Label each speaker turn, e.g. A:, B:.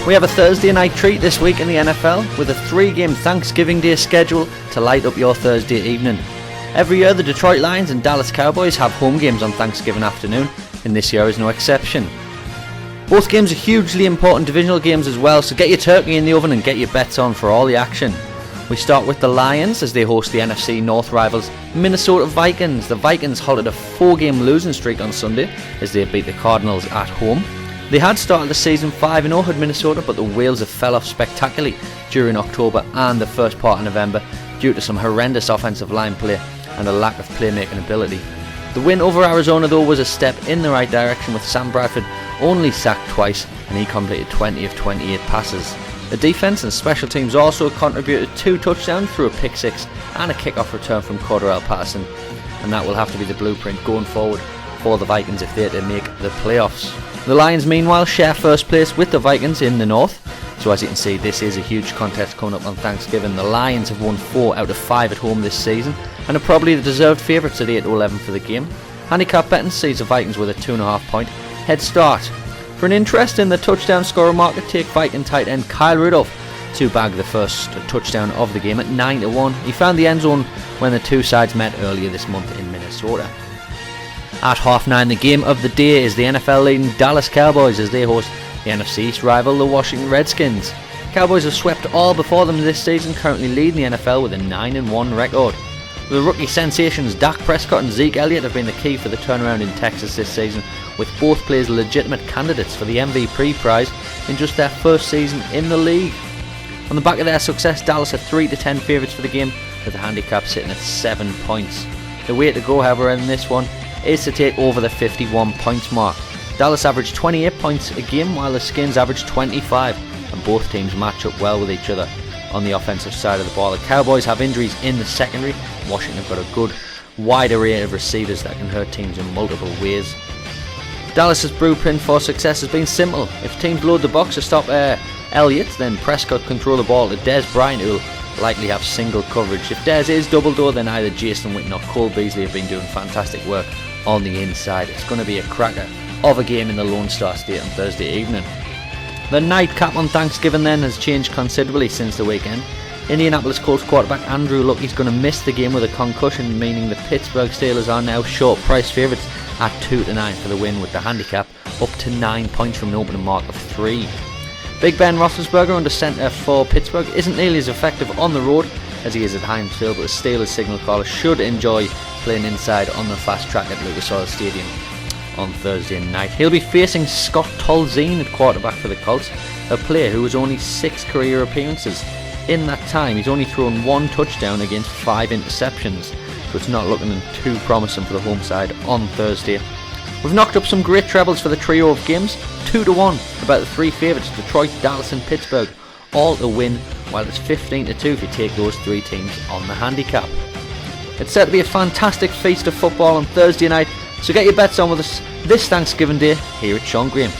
A: We have a Thursday night treat this week in the NFL with a 3-game Thanksgiving Day schedule to light up your Thursday evening. Every year the Detroit Lions and Dallas Cowboys have home games on Thanksgiving afternoon, and this year is no exception. Both games are hugely important divisional games as well, so get your turkey in the oven and get your bets on for all the action. We start with the Lions as they host the NFC North rivals Minnesota Vikings. The Vikings halted a 4-game losing streak on Sunday as they beat the Cardinals at home. They had started the season 5-0 at Minnesota, but the Whales have fell off spectacularly during October and the first part of November due to some horrendous offensive line play and a lack of playmaking ability. The win over Arizona though was a step in the right direction, with Sam Bradford only sacked twice and he completed 20 of 28 passes. The defense and special teams also contributed 2 touchdowns through a pick six and a kickoff return from Cordarrelle Patterson, and that will have to be the blueprint going forward for the Vikings if they're to make the playoffs. The Lions meanwhile share first place with the Vikings in the North, so as you can see this is a huge contest coming up on Thanksgiving. The Lions have won 4 out of 5 at home this season and are probably the deserved favourites at 8-11 for the game. Handicap betting sees the Vikings with a 2.5 point head start. For an interest in the touchdown scorer market, take Viking tight end Kyle Rudolph to bag the first touchdown of the game at 9-1. He found the end zone when the two sides met earlier this month in Minnesota. At 9:30, the game of the day is the NFL leading Dallas Cowboys as they host the NFC East rival, the Washington Redskins. Cowboys have swept all before them this season, currently leading the NFL with a 9-1 record. The rookie sensations Dak Prescott and Zeke Elliott have been the key for the turnaround in Texas this season, with both players legitimate candidates for the MVP prize in just their first season in the league. On the back of their success, Dallas are 3-10 favourites for the game, with the handicap sitting at 7 points. The way to go, however, in this one is to take over the 51 points mark. Dallas averaged 28 points a game while the Skins averaged 25, and both teams match up well with each other on the offensive side of the ball. The Cowboys have injuries in the secondary. Washington have got a good wide array of receivers that can hurt teams in multiple ways. Dallas's blueprint for success has been simple. If teams load the box to stop Elliott, then Prescott control the ball to Dez Bryant, who will likely have single coverage. If Dez is double though, then either Jason Witten or Cole Beasley have been doing fantastic work on the inside. It's going to be a cracker of a game in the Lone Star State on Thursday evening. The nightcap on Thanksgiving then has changed considerably since the weekend. Indianapolis Colts quarterback Andrew Luck is going to miss the game with a concussion, meaning the Pittsburgh Steelers are now short price favourites at 2-9 for the win, with the handicap up to 9 points from an opening mark of 3. Big Ben Roethlisberger under centre for Pittsburgh isn't nearly as effective on the road as he is at Heinz Field, but the Steelers signal caller should enjoy playing inside on the fast track at Lucas Oil Stadium on Thursday night. He'll be facing Scott Tolzien at quarterback for the Colts, a player who has only 6 career appearances. In that time, he's only thrown 1 touchdown against 5 interceptions, so it's not looking too promising for the home side on Thursday. We've knocked up some great trebles for the trio of games, 2-1 about the 3 favourites, Detroit, Dallas and Pittsburgh, all to win, while it's 15-2 if you take those 3 teams on the handicap. It's set to be a fantastic feast of football on Thursday night, so get your bets on with us this Thanksgiving Day here at Sean Graham.